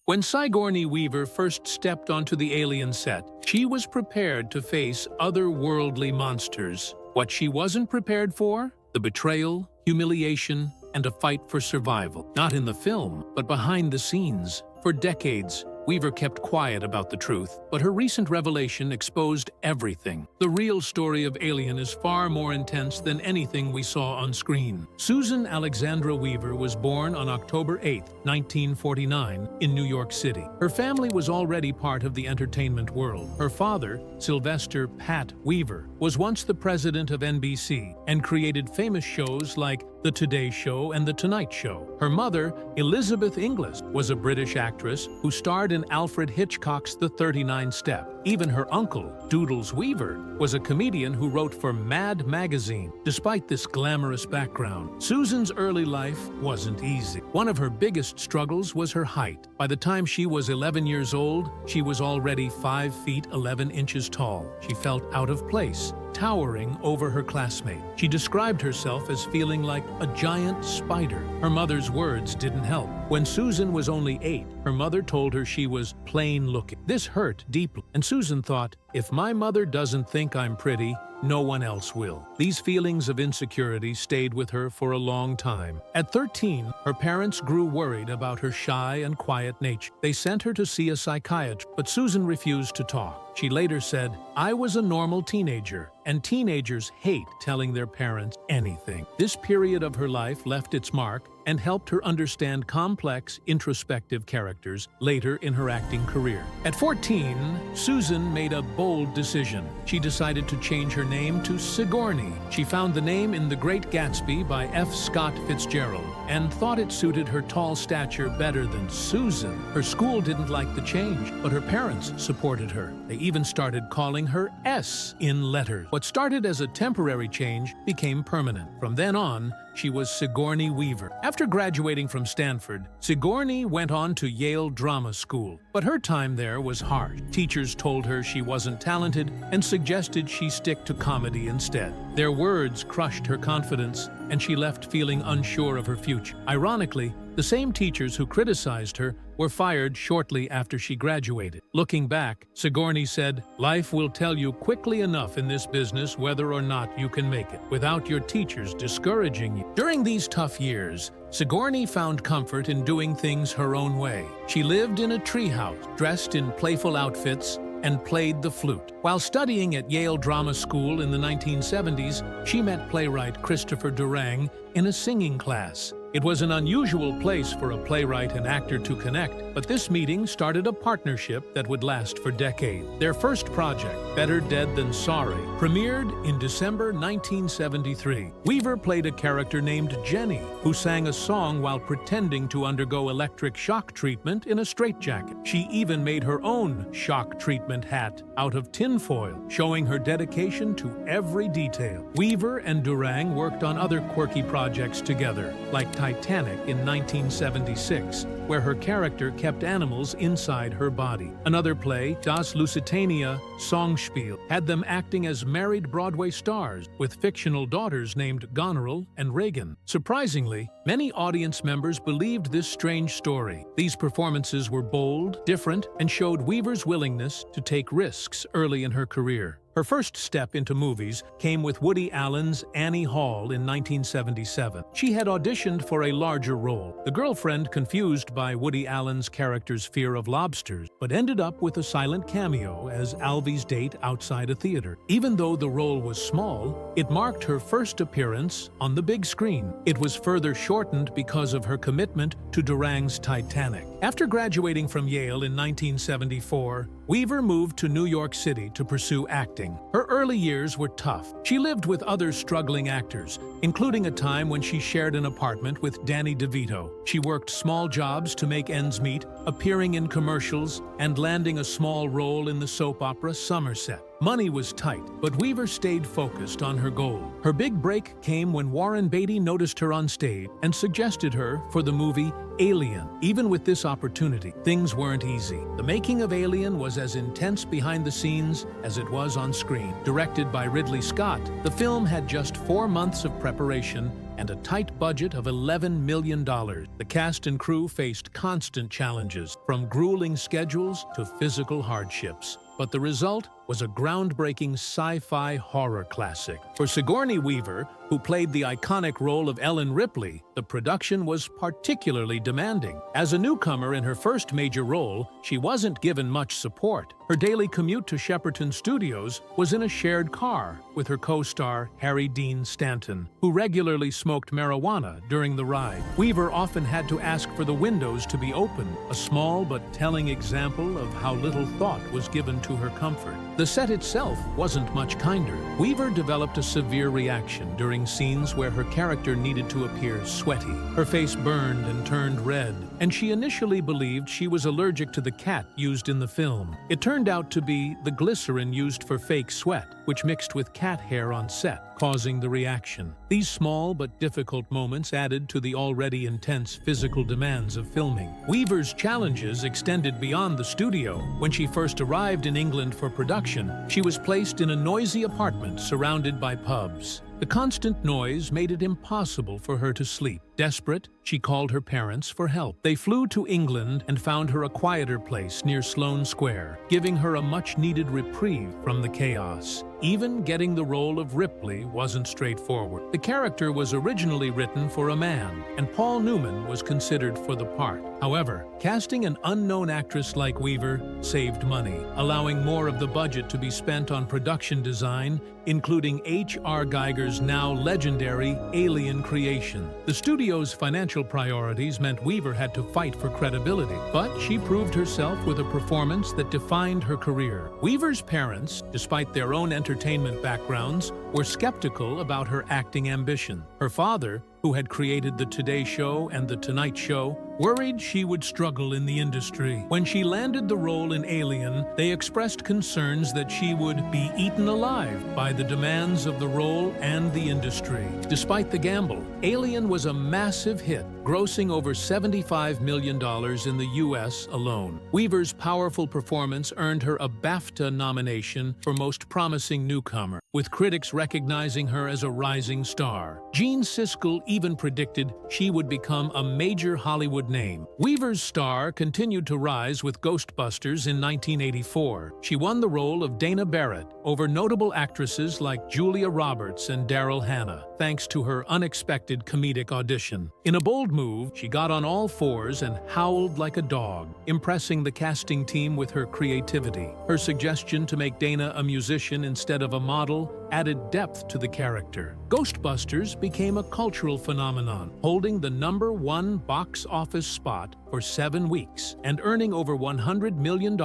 When Sigourney Weaver first stepped onto the Alien set, she was prepared to face otherworldly monsters. What she wasn't prepared for? The betrayal, humiliation, and a fight for survival. Not in the film, but behind the scenes. For decades, Weaver kept quiet about the truth, but her recent revelation exposed everything. The real story of Alien is far more intense than anything we saw on screen. Susan Alexandra Weaver was born on October 8, 1949, in New York City. Her family was already part of the entertainment world. Her father, Sylvester "Pat" Weaver, was once the president of NBC and created famous shows like The Today Show and The Tonight Show. Her mother, Elizabeth Inglis, was a British actress who starred in Alfred Hitchcock's The 39 Step. Even her uncle, Doodles Weaver, was a comedian who wrote for Mad magazine. Despite this glamorous background, Susan's early life wasn't easy. One of her biggest struggles was her height. By the time she was 11 years old, she was already 5 feet 11 inches tall. She felt out of place, towering over her classmate. She described herself as feeling like a giant spider. Her mother's words didn't help. When Susan was only 8, her mother told her she was plain looking. This hurt deeply, and Susan thought, if my mother doesn't think I'm pretty, no one else will. These feelings of insecurity stayed with her for a long time. At 13, her parents grew worried about her shy and quiet nature. They sent her to see a psychiatrist, but Susan refused to talk. She later said, "I was a normal teenager, and teenagers hate telling their parents anything." This period of her life left its mark and helped her understand complex, introspective characters later in her acting career. At 14, Susan made a bold decision. She decided to change her name to Sigourney. She found the name in The Great Gatsby by F. Scott Fitzgerald and thought it suited her tall stature better than Susan. Her school didn't like the change, but her parents supported her. They even started calling her S in letters. What started as a temporary change became permanent. From then on, she was Sigourney Weaver. After graduating from Stanford, Sigourney went on to Yale Drama School. But her time there was harsh. Teachers told her she wasn't talented and suggested she stick to comedy instead. Their words crushed her confidence, and she left feeling unsure of her future. Ironically, the same teachers who criticized her were fired shortly after she graduated. Looking back, Sigourney said, "Life will tell you quickly enough in this business whether or not you can make it, without your teachers discouraging you." During these tough years, Sigourney found comfort in doing things her own way. She lived in a treehouse, dressed in playful outfits, and played the flute. While studying at Yale Drama School in the 1970s, she met playwright Christopher Durang in a singing class. It was an unusual place for a playwright and actor to connect, but this meeting started a partnership that would last for decades. Their first project, Better Dead Than Sorry, premiered in December 1973. Weaver played a character named Jenny, who sang a song while pretending to undergo electric shock treatment in a straitjacket. She even made her own shock treatment hat out of tinfoil, showing her dedication to every detail. Weaver and Durang worked on other quirky projects together, like Titanic in 1976, where her character kept animals inside her body. Another play, Das Lusitania Songspiel, had them acting as married Broadway stars with fictional daughters named Goneril and Reagan. Surprisingly, many audience members believed this strange story. These performances were bold, different, and showed Weaver's willingness to take risks early in her career. Her first step into movies came with Woody Allen's Annie Hall in 1977. She had auditioned for a larger role, the girlfriend confused by Woody Allen's character's fear of lobsters, but ended up with a silent cameo as Alvy's date outside a theater. Even though the role was small, it marked her first appearance on the big screen. It was further shortened because of her commitment to Durang's Titanic. After graduating from Yale in 1974, Weaver moved to New York City to pursue acting. Her early years were tough. She lived with other struggling actors, including a time when she shared an apartment with Danny DeVito. She worked small jobs to make ends meet, appearing in commercials, and landing a small role in the soap opera Somerset. Money was tight, but Weaver stayed focused on her goal. Her big break came when Warren Beatty noticed her on stage and suggested her for the movie Alien. Even with this opportunity, things weren't easy. The making of Alien was as intense behind the scenes as it was on screen. Directed by Ridley Scott, the film had just 4 months of preparation and a tight budget of $11 million. The cast and crew faced constant challenges, from grueling schedules to physical hardships. But the result was a groundbreaking sci-fi horror classic. For Sigourney Weaver, who played the iconic role of Ellen Ripley, the production was particularly demanding. As a newcomer in her first major role, she wasn't given much support. Her daily commute to Shepperton Studios was in a shared car with her co-star Harry Dean Stanton, who regularly smoked marijuana during the ride. Weaver often had to ask for the windows to be open, a small but telling example of how little thought was given to her comfort. The set itself wasn't much kinder. Weaver developed a severe reaction during scenes where her character needed to appear sweaty. Her face burned and turned red, and she initially believed she was allergic to the cat used in the film. It turned out to be the glycerin used for fake sweat, which mixed with cat hair on set, causing the reaction. These small but difficult moments added to the already intense physical demands of filming. Weaver's challenges extended beyond the studio. When she first arrived in England for production, she was placed in a noisy apartment surrounded by pubs. The constant noise made it impossible for her to sleep. Desperate, she called her parents for help. They flew to England and found her a quieter place near Sloane Square, giving her a much-needed reprieve from the chaos. Even getting the role of Ripley wasn't straightforward. The character was originally written for a man, and Paul Newman was considered for the part. However, casting an unknown actress like Weaver saved money, allowing more of the budget to be spent on production design, including H.R. Giger's now legendary Alien creation. The studio's financial priorities meant Weaver had to fight for credibility, but she proved herself with a performance that defined her career. Weaver's parents, despite their own entertainment backgrounds, were skeptical about her acting ambition. Her father, who had created The Today Show and The Tonight Show, worried she would struggle in the industry. When she landed the role in Alien, they expressed concerns that she would be eaten alive by the demands of the role and the industry. Despite the gamble, Alien was a massive hit, grossing over $75 million in the U.S. alone. Weaver's powerful performance earned her a BAFTA nomination for Most Promising Newcomer, with critics recognizing her as a rising star. Gene Siskel even predicted she would become a major Hollywood name. Weaver's star continued to rise with Ghostbusters in 1984. She won the role of Dana Barrett over notable actresses like Julia Roberts and Daryl Hannah, thanks to her unexpected comedic audition. In a bold move, she got on all fours and howled like a dog, impressing the casting team with her creativity. Her suggestion to make Dana a musician instead of a model added depth to the character. Ghostbusters became a cultural phenomenon, holding the #1 box office spot for 7 weeks and earning over $100 million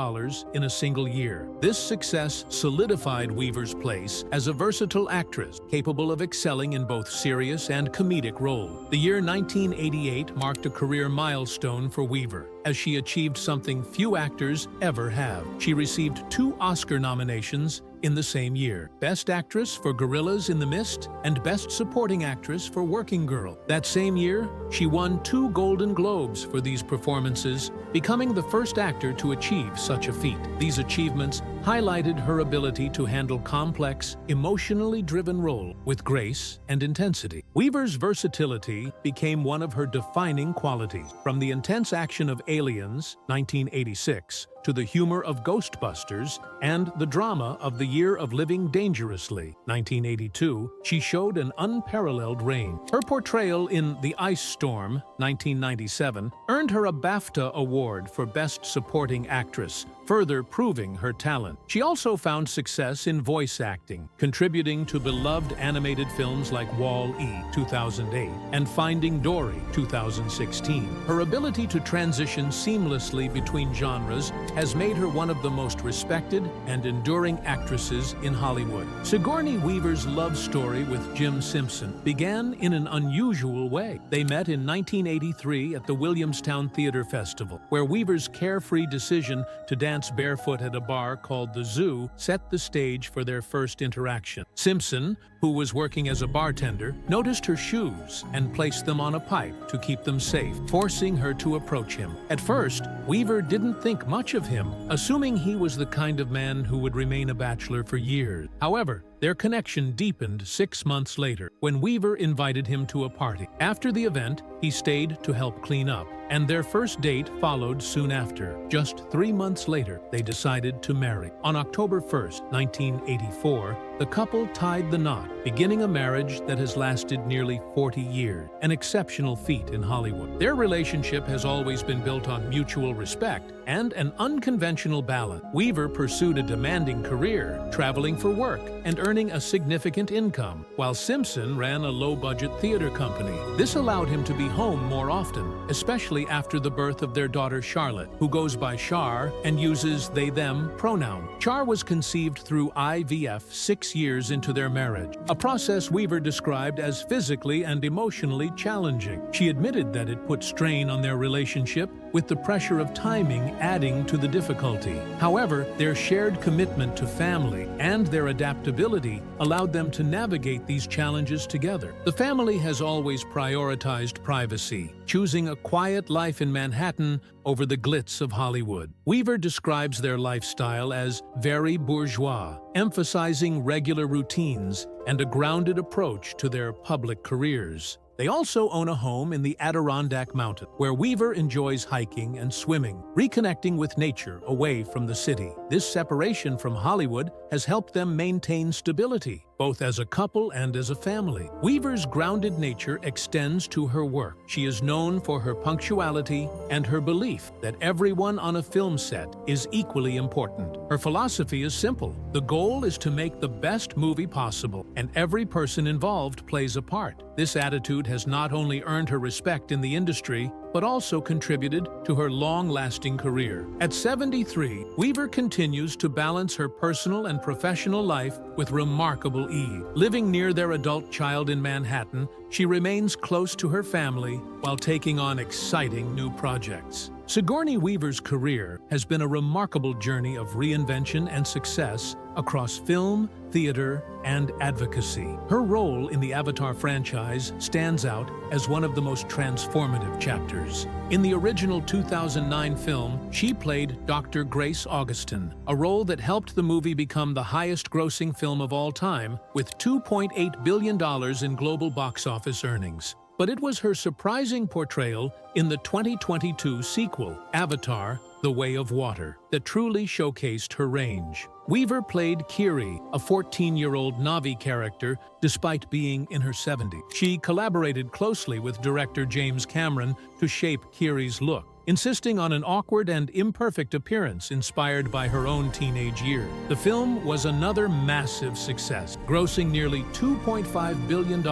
in a single year. This success solidified Weaver's place as a versatile actress, capable of excelling in both serious and comedic roles. The year 1988 marked a career milestone for Weaver, as she achieved something few actors ever have. She received 2 Oscar nominations in the same year: Best Actress for Gorillas in the Mist and Best Supporting Actress for Working Girl. That same year, she won 2 Golden Globes for these performances, becoming the first actor to achieve such a feat. These achievements highlighted her ability to handle complex, emotionally driven roles with grace and intensity. Weaver's versatility became one of her defining qualities. From the intense action of Aliens, 1986, to the humor of Ghostbusters and the drama of The Year of Living Dangerously, 1982, she showed an unparalleled range. Her portrayal in The Ice Storm, 1997, earned her a BAFTA award for Best Supporting Actress, further proving her talent. She also found success in voice acting, contributing to beloved animated films like Wall-E, 2008, and Finding Dory, 2016. Her ability to transition seamlessly between genres has made her one of the most respected and enduring actresses in Hollywood. Sigourney Weaver's love story with Jim Simpson began in an unusual way. They met in 1983 at the Williamstown Theater Festival, where Weaver's carefree decision to dance barefoot at a bar called The Zoo set the stage for their first interaction. Simpson, who was working as a bartender, noticed her shoes and placed them on a pipe to keep them safe, forcing her to approach him. At first, Weaver didn't think much of him, assuming he was the kind of man who would remain a bachelor for years. However, Their connection deepened 6 months later when Weaver invited him to a party. After the event, he stayed to help clean up, and their first date followed soon after. Just 3 months later, they decided to marry. On October 1st, 1984, the couple tied the knot, beginning a marriage that has lasted nearly 40 years, an exceptional feat in Hollywood. Their relationship has always been built on mutual respect and an unconventional balance. Weaver pursued a demanding career, traveling for work and earning a significant income, while Simpson ran a low-budget theater company. This allowed him to be home more often, especially after the birth of their daughter Charlotte, who goes by Char and uses they-them pronoun. Char was conceived through IVF 6 years into their marriage, a process Weaver described as physically and emotionally challenging. She admitted that it put strain on their relationship, with the pressure of timing adding to the difficulty. However, their shared commitment to family and their adaptability allowed them to navigate these challenges together. The family has always prioritized privacy, choosing a quiet life in Manhattan over the glitz of Hollywood. Weaver describes their lifestyle as very bourgeois, emphasizing regular routines and a grounded approach to their public careers. They also own a home in the Adirondack Mountains, where Weaver enjoys hiking and swimming, reconnecting with nature away from the city. This separation from Hollywood has helped them maintain stability, both as a couple and as a family. Weaver's grounded nature extends to her work. She is known for her punctuality and her belief that everyone on a film set is equally important. Her philosophy is simple. The goal is to make the best movie possible, and every person involved plays a part. This attitude has not only earned her respect in the industry, but also contributed to her long-lasting career. At 73, Weaver continues to balance her personal and professional life with remarkable ease. Living near their adult child in Manhattan, she remains close to her family while taking on exciting new projects. Sigourney Weaver's career has been a remarkable journey of reinvention and success across film, theater, and advocacy. Her role in the Avatar franchise stands out as one of the most transformative chapters. In the original 2009 film, she played Dr. Grace Augustin, a role that helped the movie become the highest-grossing film of all time, with $2.8 billion in global box office earnings. But it was her surprising portrayal in the 2022 sequel, Avatar: The Way of Water, that truly showcased her range. Weaver played Kiri, a 14-year-old Na'vi character, despite being in her 70s. She collaborated closely with director James Cameron to shape Kiri's look, insisting on an awkward and imperfect appearance inspired by her own teenage years. The film was another massive success, grossing nearly $2.5 billion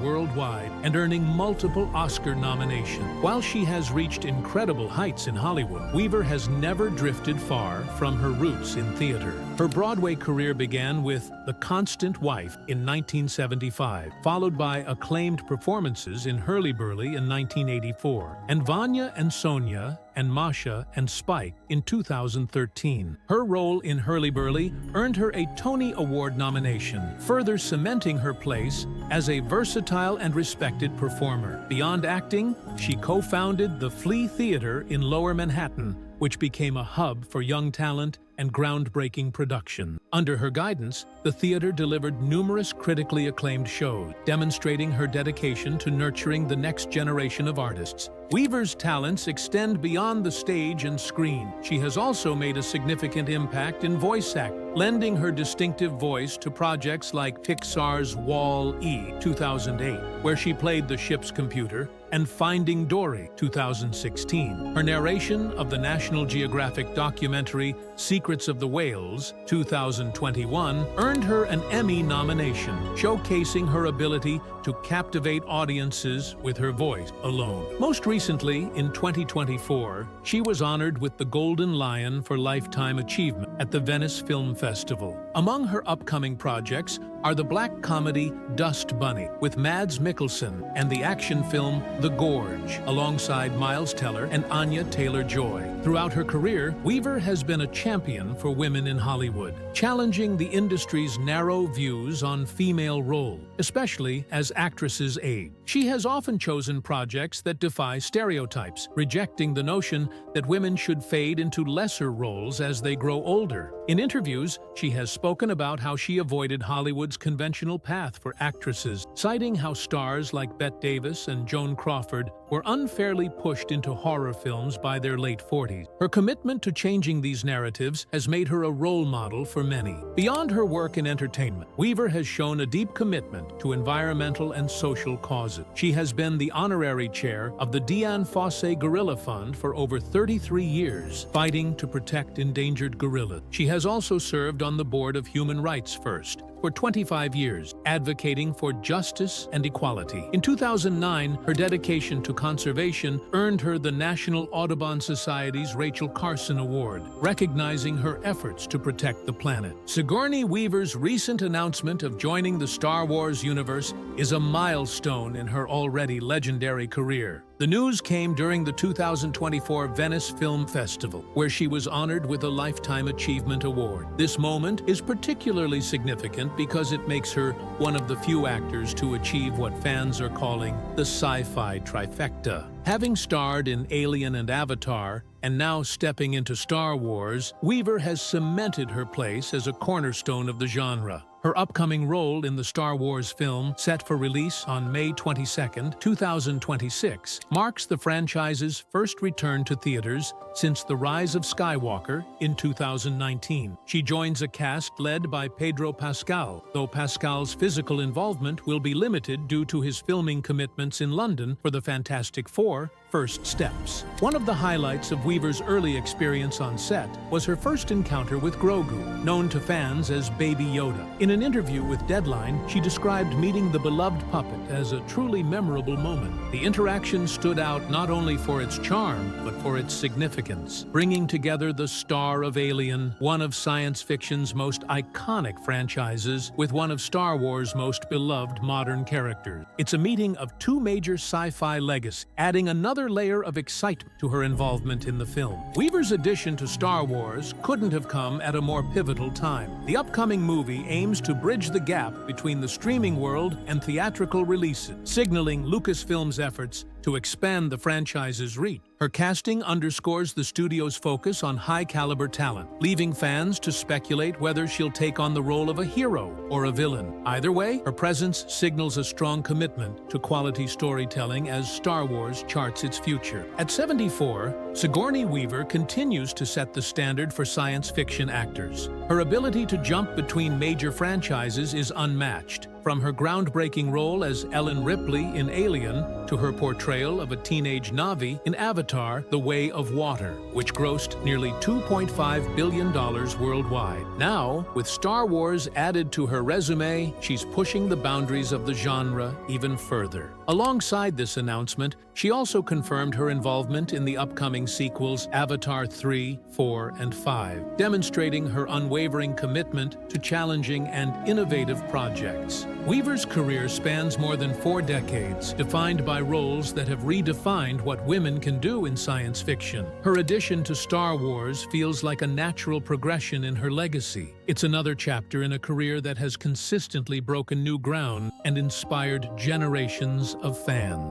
worldwide and earning multiple Oscar nominations. While she has reached incredible heights in Hollywood, Weaver has never drifted far from her roots in theater. Her Broadway career began with The Constant Wife in 1975, followed by acclaimed performances in Hurly-Burly in 1984, and Vanya and Sonia and Masha and Spike in 2013. Her role in Hurly-Burly earned her a Tony Award nomination, further cementing her place as a versatile and respected performer. Beyond acting, she co-founded the Flea Theater in Lower Manhattan, which became a hub for young talent and groundbreaking production. Under her guidance, the theater delivered numerous critically acclaimed shows, demonstrating her dedication to nurturing the next generation of artists. Weaver's talents extend beyond the stage and screen. She has also made a significant impact in voice acting, lending her distinctive voice to projects like Pixar's Wall-E 2008, where she played the ship's computer, and Finding Dory 2016. Her narration of the National Geographic documentary Secrets of the Whales 2021 earned her an Emmy nomination, showcasing her ability to captivate audiences with her voice alone. Most recently, in 2024, she was honored with the Golden Lion for Lifetime Achievement at the Venice Film Festival. Among her upcoming projects are the black comedy Dust Bunny with Mads Mikkelsen and the action film The Gorge, alongside Miles Teller and Anya Taylor-Joy. Throughout her career, Weaver has been a champion for women in Hollywood, challenging the industry's narrow views on female roles, especially as actresses age. She has often chosen projects that defy stereotypes, rejecting the notion that women should fade into lesser roles as they grow older. In interviews, she has spoken about how she avoided Hollywood's Hollywood's conventional path for actresses, citing how stars like Bette Davis and Joan Crawford were unfairly pushed into horror films by their late 40s. Her commitment to changing these narratives has made her a role model for many. Beyond her work in entertainment, Weaver has shown a deep commitment to environmental and social causes. She has been the honorary chair of the Dian Fossey Gorilla Fund for over 33 years, fighting to protect endangered gorillas. She has also served on the board of Human Rights First for 25 years, advocating for justice and equality. In 2009, her dedication to conservation earned her the National Audubon Society's Rachel Carson Award, recognizing her efforts to protect the planet. Sigourney Weaver's recent announcement of joining the Star Wars universe is a milestone in her already legendary career. The news came during the 2024 Venice Film Festival, where she was honored with a Lifetime Achievement Award. This moment is particularly significant because it makes her one of the few actors to achieve what fans are calling the sci-fi trifecta. Having starred in Alien and Avatar, and now stepping into Star Wars, Weaver has cemented her place as a cornerstone of the genre. Her upcoming role in the Star Wars film, set for release on May 22, 2026, marks the franchise's first return to theaters since The Rise of Skywalker in 2019. She joins a cast led by Pedro Pascal, though Pascal's physical involvement will be limited due to his filming commitments in London for the Fantastic Four: First Steps. One of the highlights of Weaver's early experience on set was her first encounter with Grogu, known to fans as Baby Yoda. In an interview with Deadline, she described meeting the beloved puppet as a truly memorable moment. The interaction stood out not only for its charm, but for its significance, bringing together the star of Alien, one of science fiction's most iconic franchises, with one of Star Wars' most beloved modern characters. It's a meeting of two major sci-fi legacies, adding another layer of excitement to her involvement in the film. Weaver's addition to Star Wars couldn't have come at a more pivotal time. The upcoming movie aims to bridge the gap between the streaming world and theatrical releases, signaling Lucasfilm's efforts to expand the franchise's reach. Her casting underscores the studio's focus on high-caliber talent, leaving fans to speculate whether she'll take on the role of a hero or a villain. Either way, her presence signals a strong commitment to quality storytelling as Star Wars charts its future. At 74, Sigourney Weaver continues to set the standard for science fiction actors. Her ability to jump between major franchises is unmatched. From her groundbreaking role as Ellen Ripley in Alien to her portrayal of a teenage Na'vi in Avatar: The Way of Water, which grossed nearly $2.5 billion worldwide. Now, with Star Wars added to her resume, she's pushing the boundaries of the genre even further. Alongside this announcement, she also confirmed her involvement in the upcoming sequels Avatar 3, 4, and 5, demonstrating her unwavering commitment to challenging and innovative projects. Weaver's career spans more than 4 decades, defined by roles that have redefined what women can do in science fiction. Her addition to Star Wars feels like a natural progression in her legacy. It's another chapter in a career that has consistently broken new ground and inspired generations of fans.